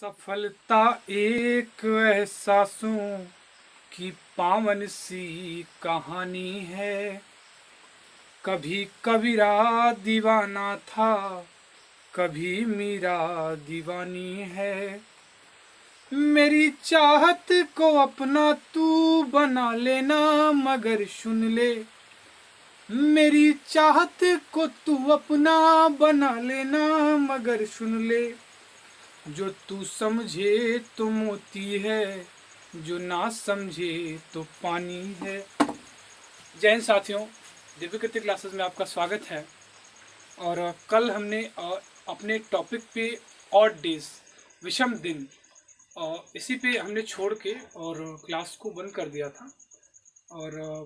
सफलता एक एहसासों की पावन सी कहानी है। कभी कबीरा दीवाना था, कभी मीरा दीवानी है। मेरी चाहत को अपना तू बना लेना, मगर सुन ले, मेरी चाहत को तू अपना बना लेना, मगर सुन ले। जो तू समझे तो मोती है, जो ना समझे तो पानी है। जय हिंद साथियों, दिव्य कृति क्लासेस में आपका स्वागत है। और कल हमने अपने टॉपिक पे ऑड डेज, विषम दिन, इसी पे हमने छोड़ के और क्लास को बंद कर दिया था। और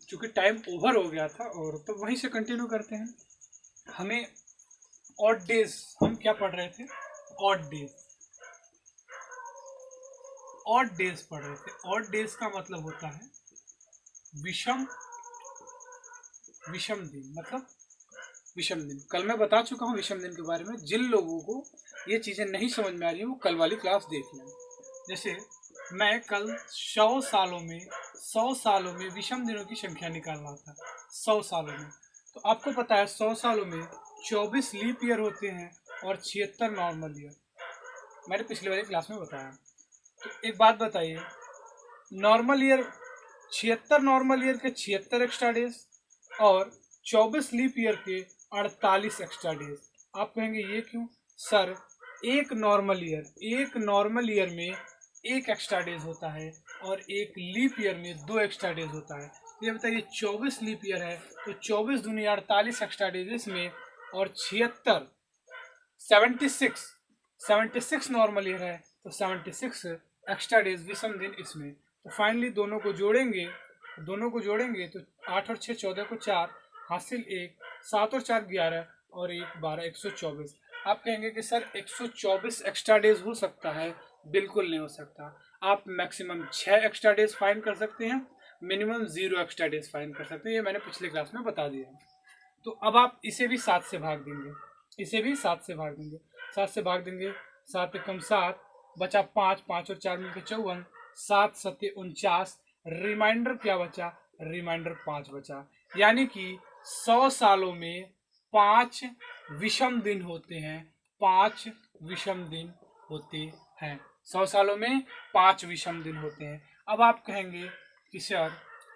चूँकि टाइम ओवर हो गया था और तो वहीं से कंटिन्यू करते हैं। हमें ऑड डेज, हम क्या पढ़ रहे थे? ऑड डेज, ऑड डेज पढ़ रहे थे। ऑड डेज का मतलब होता है विषम विषम दिन, मतलब विषम दिन। कल मैं बता चुका हूँ विषम दिन के बारे में। जिन लोगों को ये चीज़ें नहीं समझ में आ रही वो कल वाली क्लास देख लें। जैसे मैं कल 100 सालों में विषम दिनों की संख्या निकाल रहा था। 100 सालों में, तो आपको पता है 100 सालों में 24 लीप ईयर होते हैं और 76 नॉर्मल ईयर। मैंने पिछले वाली क्लास में बताया। तो एक बात बताइए, नॉर्मल ईयर 76 नॉर्मल ईयर के 76 एक्स्ट्रा डेज और 24 लीप ईयर के 48 एक्स्ट्रा डेज। आप कहेंगे ये क्यों सर? एक नॉर्मल ईयर में एक एक्स्ट्रा डेज होता है और एक लीप ईयर में 2 एक्स्ट्रा डेज होता है। ये बताइए, 24 लीप ईयर है तो 24 दूनी 48 एक्स्ट्रा डेज इसमें, और 76 नॉर्मल ईयर है तो 76 एक्स्ट्रा डेज विषम दिन इसमें। तो फाइनली दोनों को जोड़ेंगे तो 8 और 6 14 को 4 हासिल 1, 7 और 4 11 और 1 12, 124। आप कहेंगे कि सर 124 एक्स्ट्रा डेज हो सकता है? बिल्कुल नहीं हो सकता। आप मैक्सिमम 6 एक्स्ट्रा डेज फाइंड कर सकते हैं, मिनिमम 0 एक्स्ट्रा डेज फाइंड कर सकते हैं। ये मैंने पिछले क्लास में बता दिया। तो अब आप इसे भी 7 से भाग देंगे, 7 से भाग देंगे। 7 एकम 7, बचा 5, 5 और 4 मिलकर 54, 7 7 49, रिमाइंडर क्या बचा? रिमाइंडर 5 बचा। यानी कि 100 सालों में 5 विषम दिन होते हैं। 5 विषम दिन होते हैं 100 सालों में 5 विषम दिन होते हैं। अब आप कहेंगे कि सर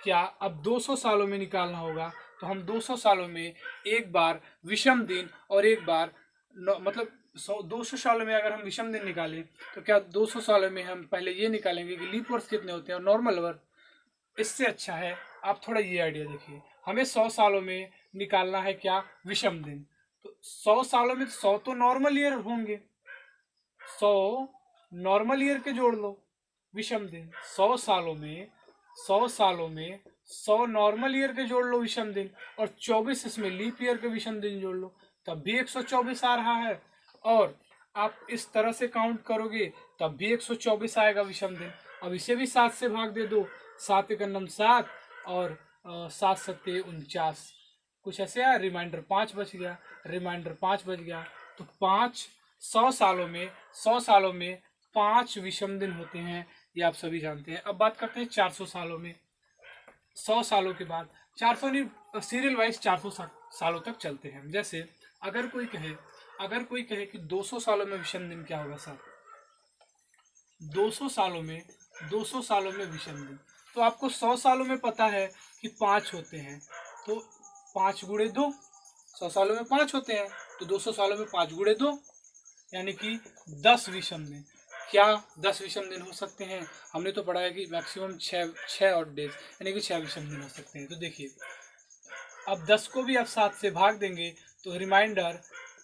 क्या अब 200 सालों में निकालना होगा? तो हम 200 सालों में एक बार विषम दिन और एक बार मतलब 200 सालों में अगर हम विषम दिन निकालें तो क्या 200 सालों में हम पहले ये निकालेंगे कि लीप वर्ष कितने होते हैं और नॉर्मल वर्ष? इससे अच्छा है आप थोड़ा ये आइडिया देखिए। हमें 100 सालों में निकालना है क्या? विषम दिन। तो 100 सालों में 100 तो नॉर्मल ईयर होंगे, 100 नॉर्मल ईयर के जोड़ लो विषम दिन। 100 सालों में 100 नॉर्मल ईयर के जोड़ लो विषम दिन, और 24 इसमें लीप ईयर के विषम दिन जोड़ लो, तब भी 124 आ रहा है। और आप इस तरह से काउंट करोगे तब भी 124 आएगा विषम दिन। अब इसे भी 7 से भाग दे दो, 7 एकम 7 और 7 7 49, कुछ ऐसे आया। रिमाइंडर 5 बच गया। तो 100 सालों में 5 विषम दिन होते हैं, ये आप सभी जानते हैं। अब बात करते हैं 400 सालों में। 100 सालों के बाद 400 नहीं, सीरियल वाइज 400 सालों तक चलते हैं। जैसे अगर कोई कहे कि 200 सालों में विषम दिन क्या होगा सर? 200 सालों में विषम दिन, तो आपको 100 सालों में पता है कि 5 होते हैं, तो 5 गुणे 2, 100 सालों में 5 होते हैं तो 200 सालों में 5 गुणे 2, यानी कि 10 विषम दिन। क्या 10 विषम दिन हो सकते हैं? हमने तो पढ़ा है कि मैक्सिमम 6 और डेज, यानी कि 6 विषम दिन हो सकते हैं। तो देखिए, अब 10 को भी आप 7 से भाग देंगे तो रिमाइंडर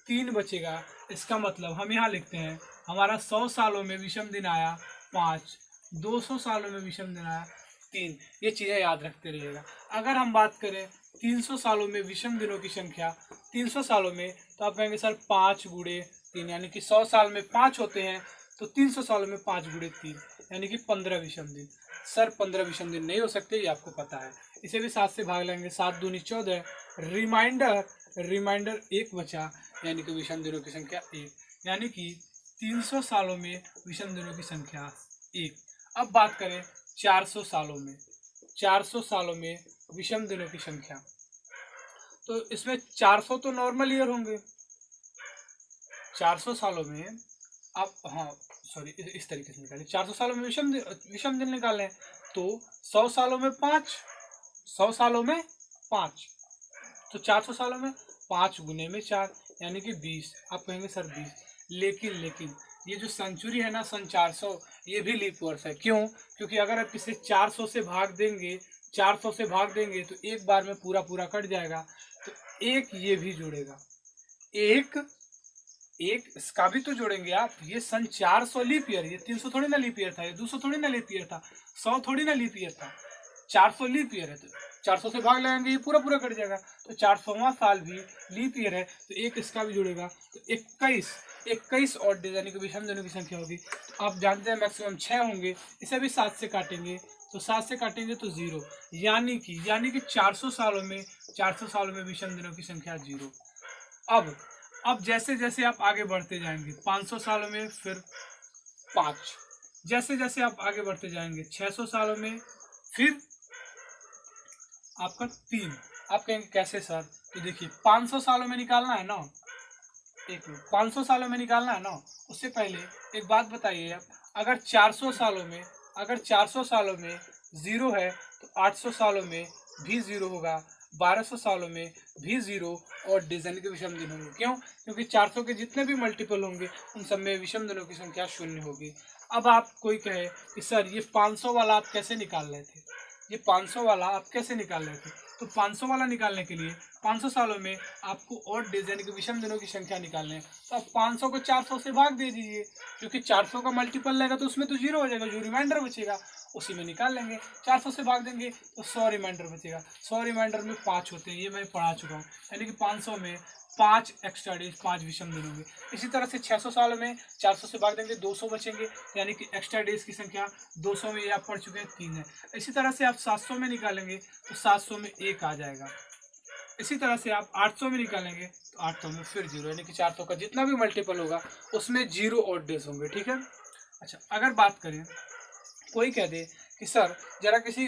3 बचेगा। इसका मतलब हम यहाँ लिखते हैं हमारा 100 सालों में विषम दिन आया 5, 200 सालों में विषम दिन आया 3। ये चीज़ें याद रखते रहिएगा। अगर हम बात करें 300 सालों में विषम दिनों की संख्या, 300 सालों में, तो आप कहेंगे सर 5 गुणे 3, यानी कि 100 साल में 5 होते हैं तो 300 सालों में 5 गुणे 3, यानी कि 15 विषम दिन। सर 15 विषम दिन नहीं हो सकते, ये आपको पता है। इसे भी 7 से भाग लेंगे, 7 दूनी 14, रिमाइंडर 1 बचा, यानी कि विषम दिनों की संख्या 1, यानी कि 300 सालों में विषम दिनों की संख्या 1। अब बात करें 400 सालों में, 400 सालों में विषम दिनों की संख्या, तो इसमें 400 तो नॉर्मल ईयर होंगे 400 सालों में। आप हाँ सॉरी इस तरीके से निकालें, 400 सालों में विषम दिन निकालें तो 100 सालों में 5, 100 सालों में 5, तो 400 सालों में 5 गुने में 4 यानी कि 20। आप कहेंगे सर 20, लेकिन ये जो सेंचुरी है ना सन 400, ये भी लीप वर्ष है। क्यों? क्योंकि अगर आप इसे 400 से भाग देंगे, 400 से भाग देंगे तो एक बार में पूरा पूरा कट जाएगा, तो एक ये भी जुड़ेगा, एक इसका भी तो जोड़ेंगे आप। ये सन 400 लीप ईयर, ये 300 थोड़ी ना लीप ईयर था, ये 200 थोड़ी ना लीप ईयर था, 100 थोड़ी ना लीप ईयर था, 400 लीप ईयर है। तो 400 से भाग लगाएंगे ये पूरा पूरा कट जाएगा, तो 400वां साल भी लीप ईयर है, तो एक इसका भी जुड़ेगा, तो 21 और डेज यानी कि विषम दिनों की संख्या होगी। तो आप जानते हैं मैक्सिमम 6 होंगे, इसे भी 7 से काटेंगे, तो 7 से काटेंगे तो 0, यानी कि 400 सालों में विषम दिनों की संख्या 0। अब जैसे जैसे आप आगे बढ़ते जाएंगे 500 सालों में फिर 5, जैसे जैसे आप आगे बढ़ते जाएंगे 600 सालों में फिर आपका 3। आप कहेंगे कैसे सर? तो देखिए 500 सालों में निकालना है ना, एक मिनट, 500 सालों में निकालना है ना, उससे पहले एक बात बताइए आप, अगर 400 सालों में 0 है तो 800 सालों में भी 0 होगा, 1200 सालों में भी 0 और डिजन के विषम दिन होंगे। क्यों? क्योंकि 400 के जितने भी मल्टीपल होंगे उन सब में विषम दिनों की संख्या 0 होगी। अब आप कोई कहे कि सर ये 500 वाला आप कैसे निकाल रहे थे, ये 500 वाला आप कैसे निकाल रहे थे? तो 500 वाला निकालने के लिए 500 सालों में आपको और डेज यानी कि विषम दिनों की संख्या निकालने है, तो आप 500 को 400 से भाग दे दीजिए, क्योंकि 400 का मल्टीपल रहेगा तो उसमें तो 0 हो जाएगा, जो रिमाइंडर बचेगा उसी में निकाल लेंगे। 400 से भाग देंगे तो 100 रिमाइंडर बचेगा, 100 रिमाइंडर में 5 होते हैं, ये मैं पढ़ा चुका हूँ, यानी कि 500 में 5 एक्स्ट्रा डेज, 5 विषम दिन होंगे। इसी तरह से 600 सालों में 400 से भाग देंगे 200 बचेंगे, यानी कि एक्स्ट्रा डेज की संख्या 200 में ये आप पढ़ चुके हैं 3 है। इसी तरह से आप 700 में निकालेंगे तो 700 में 1 आ जाएगा। इसी तरह से आप 800 में निकालेंगे तो 800 में फिर 0, यानी कि 400 का जितना भी मल्टीपल होगा उसमें 0 और डेज होंगे। ठीक है। अच्छा, अगर बात करें, कोई कह दे कि सर जरा किसी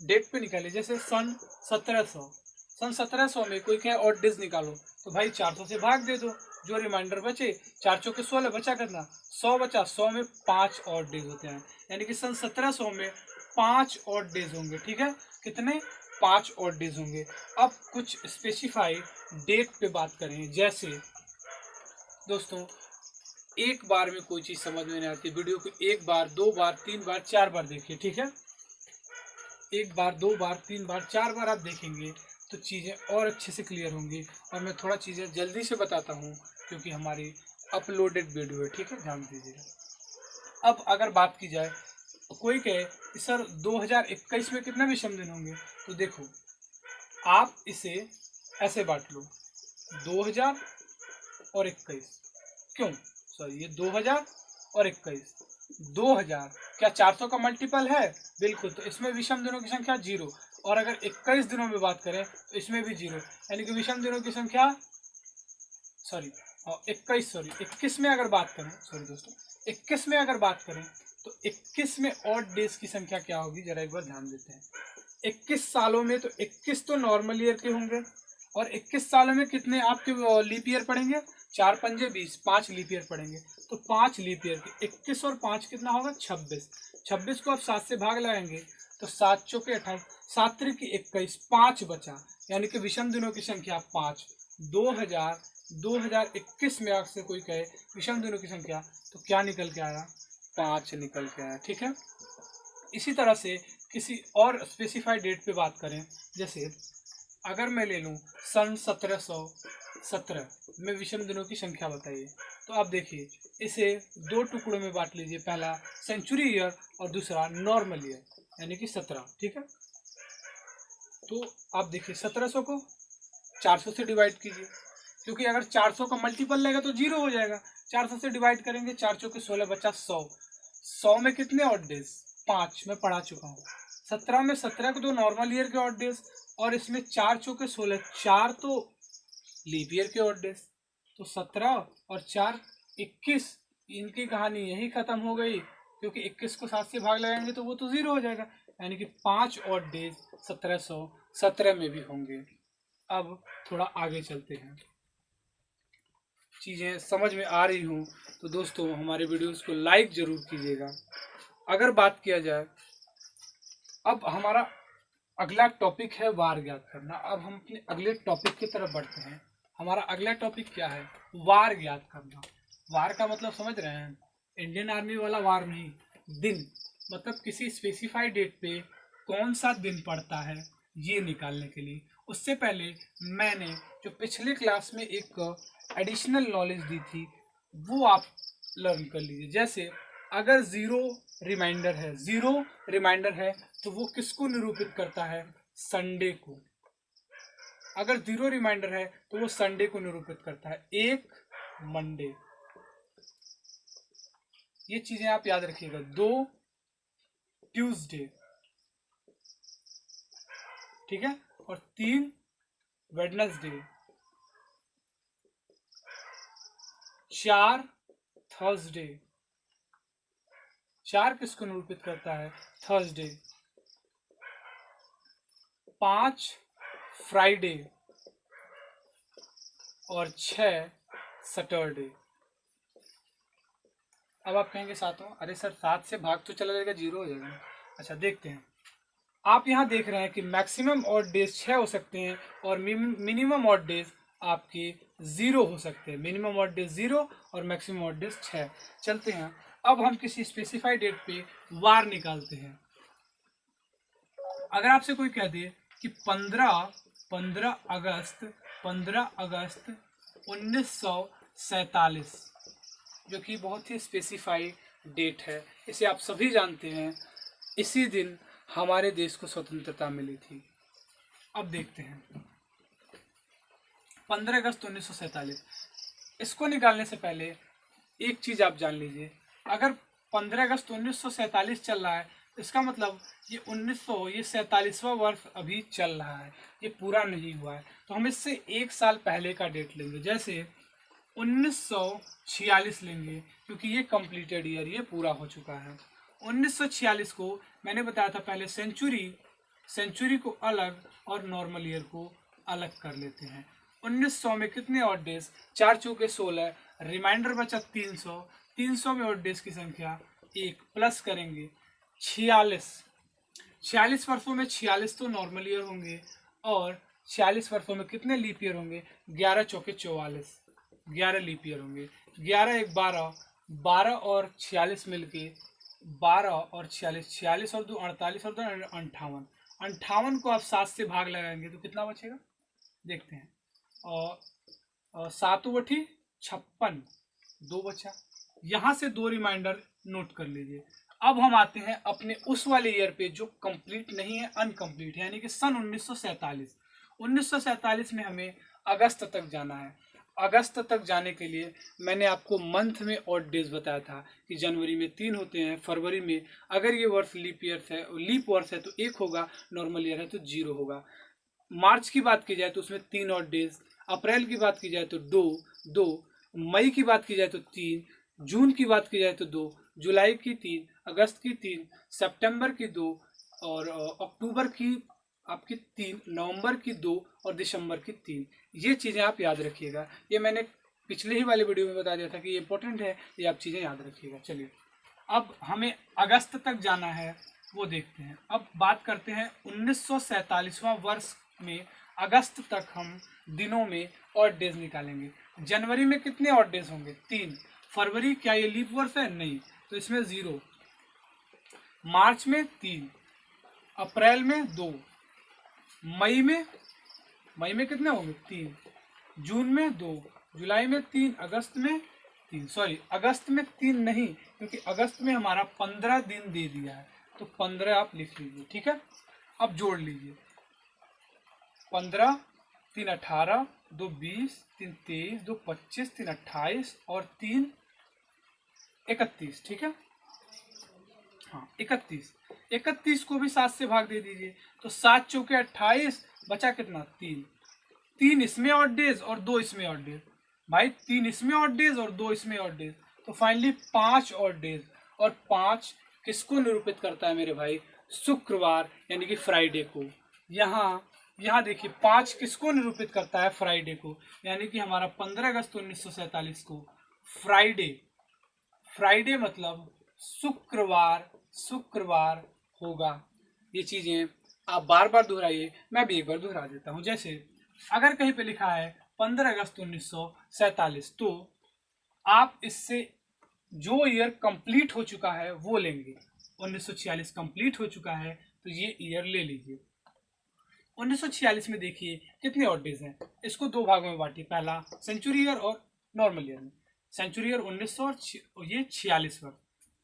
डेट पे निकालिए, जैसे सन 1700 में कोई कहे और डेज निकालो, तो भाई 400 से भाग दे दो, जो रिमाइंडर बचे 4 चौके 16 बचा करना, 100 बचा, 100 में 5 और डेज होते हैं, यानी कि सन 1700 में 5 और डेज होंगे। ठीक है, कितने? 5 और डेज होंगे। अब कुछ स्पेसिफाइड डेट पे बात करें, जैसे दोस्तों एक बार में कोई चीज समझ में नहीं आती, वीडियो को 1 बार 2 बार 3 बार 4 बार देखिए। ठीक है, 1 बार 2 बार 3 बार 4 बार आप देखेंगे तो चीज़ें और अच्छे से क्लियर होंगी, और मैं थोड़ा चीज़ें जल्दी से बताता हूँ क्योंकि हमारी अपलोडेड वीडियो है। ठीक है, ध्यान दीजिएगा। अब अगर बात की जाए, कोई कहे कि सर 2021 में कितने विषम दिन होंगे, तो देखो आप इसे ऐसे बांट लो, 2000 और 21। क्यों सर ये 2000 और 21, 2000 क्या 400 का मल्टीपल है? बिल्कुल, तो इसमें विषम दिनों की संख्या 0, और अगर 21 दिनों में बात करें तो इसमें भी 0, यानी कि विषम दिनों की संख्या 21 में अगर बात करें, सॉरी दोस्तों 21 में अगर बात करें तो 21 में और डेज की संख्या क्या होगी, जरा एक बार ध्यान देते हैं। 21 सालों में तो 21 तो नॉर्मल ईयर के होंगे, और 21 सालों में कितने आपके लीप ईयर पड़ेंगे? 4 पंजे 20, 5 लीप ईयर पड़ेंगे, तो 5 लीप ईयर के 21 और 5 कितना होगा? 26। 26 को आप 7 से भाग लगाएंगे तो 7 चौके 28, 7 त्रिक 21, 5 बचा, यानी कि विषम दिनों की संख्या 5। 2021 में आपसे कोई कहे विषम दिनों की संख्या, तो क्या निकल के आया? 5 निकल के आया। ठीक है, इसी तरह से किसी और स्पेसिफाइड डेट पे बात करें, जैसे अगर मैं ले लूँ सन 1717 में विषम दिनों की संख्या बताइए, तो आप देखिए इसे 2 टुकड़ों में बांट लीजिए, पहला सेंचुरी ईयर और दूसरा नॉर्मल ईयर, यानी कि 17। ठीक है, तो आप देखिए 1700 को 400 से डिवाइड कीजिए, क्योंकि अगर 400 का मल्टीपल लेगा तो 0 हो जाएगा, 400 से डिवाइड करेंगे, 4 चौके 16 बचा 100, 100 में कितने ऑड डेज? 5, मैं पढ़ा चुका हूँ। 17 में 17 को तो नॉर्मल ईयर के ऑड डेज, और इसमें 4 चौके 16, 4 तो लीप ईयर के ऑड डेज, तो 17 और 4 21, इनकी कहानी यही खत्म हो गई, क्योंकि 21 को 7 से भाग लगाएंगे तो वो तो 0 हो जाएगा, यानी कि 5 और डेज 1717 में भी होंगे। अब थोड़ा आगे चलते हैं, चीज़ें समझ में आ रही हूँ तो दोस्तों हमारे वीडियोस को लाइक ज़रूर कीजिएगा। अगर बात किया जाए, अब हमारा अगला टॉपिक है वार ज्ञात करना। अब हम अपने अगले टॉपिक की तरफ बढ़ते हैं। हमारा अगला टॉपिक क्या है? वार ज्ञात करना। वार का मतलब समझ रहे हैं? इंडियन आर्मी वाला वार नहीं, दिन, मतलब किसी स्पेसिफाइड डेट पे कौन सा दिन पड़ता है ये निकालने के लिए। उससे पहले मैंने जो पिछले क्लास में एक एडिशनल नॉलेज दी थी वो आप लर्न कर लीजिए। जैसे अगर ज़ीरो रिमाइंडर है तो वो किसको निरूपित करता है? संडे को। अगर 0 रिमाइंडर है तो वो संडे को निरूपित करता है, एक मंडे। ये चीजें आप याद रखिएगा। 2 ट्यूसडे, ठीक है, और 3 वेडनेसडे, 4 थर्सडे। 4 किसको निरूपित करता है? थर्सडे। 5 फ्राइडे और 6 सैटरडे। अब आप कहेंगे सातों, अरे सर 7 से भाग तो चला जाएगा, 0 हो जाएगा। अच्छा देखते हैं, आप यहाँ देख रहे हैं कि मैक्सिमम ऑड डेज 6 हो सकते हैं और मिनिमम ऑड डेज आपके 0 हो सकते हैं। मिनिमम ऑड डेज 0 और मैक्सिमम ऑड डेज 6। चलते हैं, अब हम किसी स्पेसिफाइड डेट पे वार निकालते हैं। अगर आपसे कोई कह दे कि 15 अगस्त 1947, जो कि बहुत ही स्पेसिफाइड डेट है, इसे आप सभी जानते हैं। इसी दिन हमारे देश को स्वतंत्रता मिली थी। अब देखते हैं 15 अगस्त 1947, इसको निकालने से पहले एक चीज आप जान लीजिए। अगर 15 अगस्त 1947 चल रहा है तो इसका मतलब ये 47वां वर्ष अभी चल रहा है, ये पूरा नहीं हुआ है। तो हम इससे 1 साल पहले का डेट लेंगे, जैसे 1946 लेंगे, क्योंकि ये कंप्लीटेड ईयर, ये पूरा हो चुका है। 1946 को मैंने बताया था पहले, सेंचुरी को अलग और नॉर्मल ईयर को अलग कर लेते हैं। 1900 में कितने ऑड डेज? 4 चौके 16, रिमाइंडर बचा 300। 300 में ऑड डेज की संख्या 1 प्लस करेंगे 46 वर्षों में 46 तो नॉर्मल ईयर होंगे, और 46 वर्षों में कितने लीप ईयर होंगे? 11 चौके 44, 11 लीप ईयर होंगे। 11 1 12, 12 और 46 मिलके 12 और 46 और 2 48 और 2 58। 58 को आप 7 से भाग लगाएंगे तो कितना बचेगा? देखते हैं, और 7 बटी 56, 2 बचा। यहाँ से 2 रिमाइंडर नोट कर लीजिए। अब हम आते हैं अपने उस वाले ईयर पे जो कंप्लीट नहीं है, अनकंप्लीट है, यानी कि सन 1947। 1947 में हमें अगस्त तक जाना है। अगस्त तक जाने के लिए मैंने आपको मंथ में ऑड डेज बताया था कि जनवरी में 3 होते हैं, फरवरी में अगर ये वर्ष लीप वर्ष है तो 1 होगा, नॉर्मल ईयर है तो 0 होगा। मार्च की बात की जाए तो उसमें 3 ऑड डेज, अप्रैल की बात की जाए तो 2, मई की बात की जाए तो 3, जून की बात की जाए तो 2, जुलाई की 3, अगस्त की 3, सितंबर की 2, और अक्टूबर की आपकी 3, नवंबर की 2 और दिसंबर की 3। ये चीज़ें आप याद रखिएगा। ये मैंने पिछले ही वाले वीडियो में बता दिया था कि ये इंपॉर्टेंट है, ये आप चीज़ें याद रखिएगा। चलिए अब हमें अगस्त तक जाना है, वो देखते हैं। अब बात करते हैं 1947वां वर्ष में अगस्त तक हम दिनों में ऑड डेज निकालेंगे। जनवरी में कितने ऑड डेज होंगे? 3। फरवरी, क्या ये लीप वर्ष है? नहीं, तो इसमें 0। मार्च में 3, अप्रैल में 2, मई में कितने होंगे? 3, जून में 2, जुलाई में 3, अगस्त में 3, सॉरी अगस्त में 3 नहीं, क्योंकि अगस्त में हमारा 15 दिन दे दिया है, तो 15 आप लिख लीजिए, ठीक है। अब जोड़ लीजिए, 15, 3 18, 2 20, 3 23, 2 25, 3 28 और 3 31, ठीक है। हाँ 31 को भी 7 से भाग दे दीजिए, तो 7 चौके 28, बचा कितना? 3 इसमें ऑड डेज और 2 इसमें ऑड डेज। भाई 3 इसमें ऑड डेज और 2 इसमें ऑड डेज, तो फाइनली 5 ऑड डेज, और 5 किसको निरूपित करता है मेरे भाई? शुक्रवार यानी कि फ्राइडे को। यहाँ देखिए 5 किसको निरूपित करता है? फ्राइडे को, यानी कि हमारा 15 अगस्त 1947 को फ्राइडे, फ्राइडे मतलब शुक्रवार होगा। ये चीजें आप बार बार दोहराइए, मैं भी एक बार दोहरा देता हूं। जैसे अगर कहीं पे लिखा है 15 अगस्त 1947, तो आप इससे जो ईयर कंप्लीट हो चुका है वो लेंगे। 1946 कंप्लीट हो चुका है तो ये ईयर ले लीजिए। 1946 में देखिए कितने ऑड डेज हैं, इसको दो भागों में बांटिए, पहला सेंचुरी ईयर और नॉर्मल ईयर में। सेंचुरी ईयर 1900 और ये 46 वर्ष।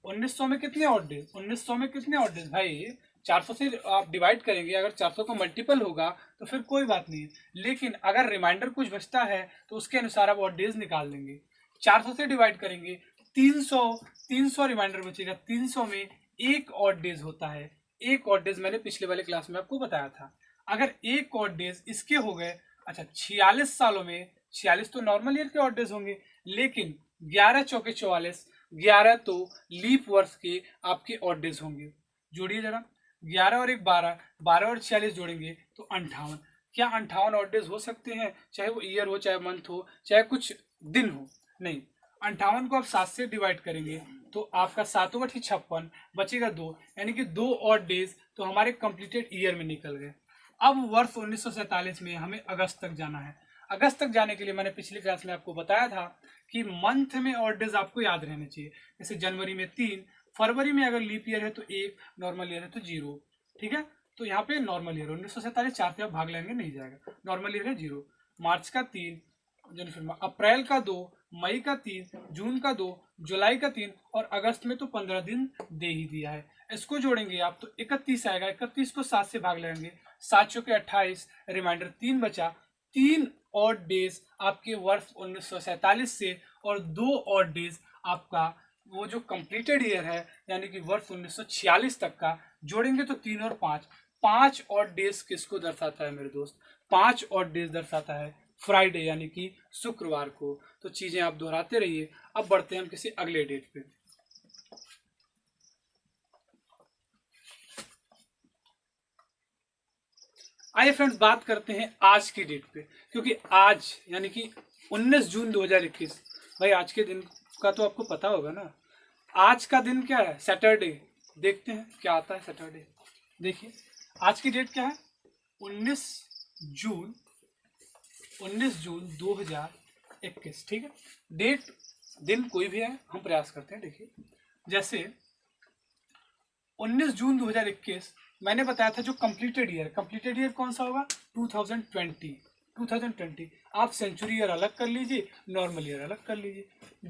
1900 में कितने ऑड डेज? 1900 में कितने ऑड डेज भाई? 400 से आप डिवाइड करेंगे, अगर 400 का मल्टीपल होगा तो फिर कोई बात नहीं है, लेकिन अगर रिमाइंडर कुछ बचता है तो उसके अनुसार आप ऑड डेज निकाल लेंगे। 400 से डिवाइड करेंगे, 300 रिमाइंडर बचेगा। 300 में एक ऑड डेज होता है। एक ऑड डेज मैंने पिछले वाले क्लास में आपको बताया था। अगर एक ऑड डेज इसके हो गए, अच्छा 46 सालों में 46 तो नॉर्मल ईयर के ऑड डेज होंगे, लेकिन 11 चौके 44, 11 तो लीप वर्ष के आपके ऑड डेज होंगे। जोड़िए जरा, 11 और 1 12, 12 और 46 जोड़ेंगे तो 58। क्या 58 ऑड डेज हो सकते हैं? चाहे वो ईयर हो, चाहे मंथ हो, चाहे कुछ दिन हो? नहीं। 58 को आप 7 से डिवाइड करेंगे तो आपका 7/56 बचेगा 2, यानी कि 2 ऑड डेज तो हमारे कंप्लीटेड ईयर में निकल गए। अब वर्ष 1947 में हमें अगस्त तक जाना है। अगस्त तक जाने के लिए मैंने पिछली क्लास में आपको बताया था कि मंथ में ऑड डेज आपको याद रहने चाहिए। जैसे जनवरी में 3, फरवरी में अगर लीप ईयर है तो 1, नॉर्मल ईयर है तो 0। ठीक है, तो यहाँ पे नॉर्मल ईयर 1947 4 से आप भाग लेंगे नहीं जाएगा, नॉर्मल ईयर है 0। मार्च का 3, अप्रैल का 2, मई का 3, जून का 2, जुलाई का 3 और अगस्त में तो 15 दिन दे ही दिया है। इसको जोड़ेंगे आप तो 31 आएगा। 31 को 7 से भाग लेंगे, 7 चौके 28, रिमाइंडर 3 बचा। 3 ऑड डेज आपके वर्ष 1947 से और 2 ऑड डेज आपका वो जो कंप्लीटेड ईयर है यानी कि वर्ष 1946 तक का जोड़ेंगे तो 3 और 5, 5 ऑड डेज किसको दर्शाता है मेरे दोस्त? 5 ऑड डेज दर्शाता है फ्राइडे यानी कि शुक्रवार को। तो चीजें आप दोहराते रहिए। अब बढ़ते हैं हम किसी अगले डेट पे। आइए फ्रेंड्स बात करते हैं आज की डेट पे, क्योंकि आज यानी कि 19 जून 2021, भाई आज के दिन का तो आपको पता होगा ना। आज का दिन क्या है? सैटरडे। देखते हैं क्या आता है सैटरडे। देखिए आज की डेट क्या है? 19 जून 2021। ठीक है, डेट दिन कोई भी है, हम प्रयास करते हैं। देखिए जैसे 19 जून 2021 मैंने बताया था जो कंप्लीटेड ईयर कौन सा होगा? 2020। आप सेंचुरी ईयर अलग कर लीजिए, नॉर्मल ईयर अलग कर लीजिए।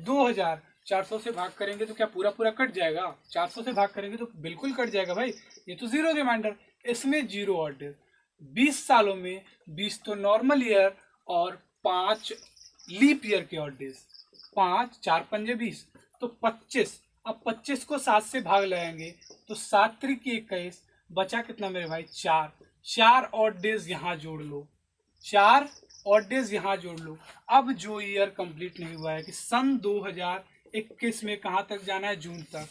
2000 400 से भाग करेंगे तो क्या पूरा पूरा कट जाएगा? 400 से भाग करेंगे तो बिल्कुल कट जाएगा भाई, ये तो 0 रिमाइंडर, इसमें 0 ऑड डेज। 20 सालों में 20 तो नॉर्मल ईयर और 5 लीप ईयर के ऑड डेज। 5 4 पंजे 20 तो 25। अब 25 को 7 से भाग लगाएंगे तो 7 त्रिक 21, बचा कितना मेरे भाई? 4। 4 ऑड डेज यहाँ जोड़ लो, 4 ऑड डेज यहाँ जोड़ लो। अब जो ईयर कंप्लीट नहीं हुआ है कि सन 2021 में कहाँ तक जाना है? जून तक।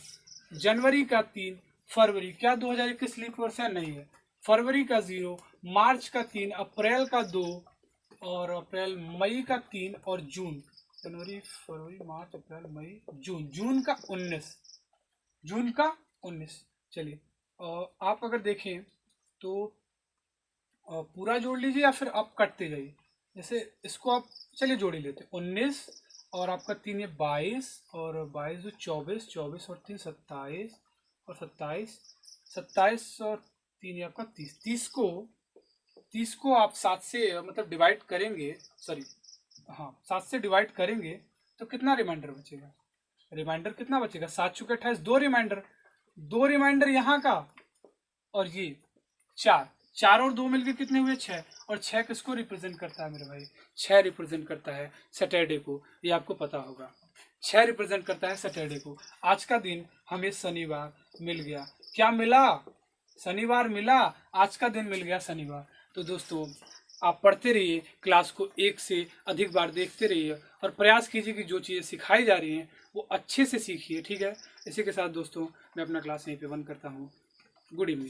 जनवरी का 3, फरवरी, क्या 2021 लीप वर्ष है? नहीं है। फरवरी का 0, मार्च का 3, अप्रैल का 2 और अप्रैल मई का 3 और जून, जनवरी फरवरी मार्च अप्रैल मई जून, जून का 19। चलिए आप अगर देखें तो पूरा जोड़ लीजिए या फिर आप कटते जाइए। जैसे इसको आप चलिए जोड़ ही लेते हैं। 19 और आपका 3 ये 22 और 22 जो 24, 24 और 3 27 और 27, 27 और 3 ये आपका 30। 30 को आप 7 से मतलब डिवाइड करेंगे, सॉरी हाँ 7 से डिवाइड करेंगे तो कितना रिमाइंडर बचेगा? रिमाइंडर कितना बचेगा? 7 चुके 28, 2 रिमाइंडर यहाँ का और ये 4 और 2 मिलकर कितने हुए? 6। और 6 किसको रिप्रेजेंट करता है मेरे भाई? 6 रिप्रेजेंट करता है सैटरडे को, ये आपको पता होगा। 6 रिप्रेजेंट करता है सैटरडे को। आज का दिन हमें शनिवार मिल गया। क्या मिला? शनिवार मिला, आज का दिन मिल गया शनिवार। तो दोस्तों आप पढ़ते रहिए, क्लास को एक से अधिक बार देखते रहिए और प्रयास कीजिए कि जो चीज़ें सिखाई जा रही हैं वो अच्छे से सीखिए। ठीक है, इसी के साथ दोस्तों मैं अपना क्लास यहीं पे बंद करता हूँ। Good evening.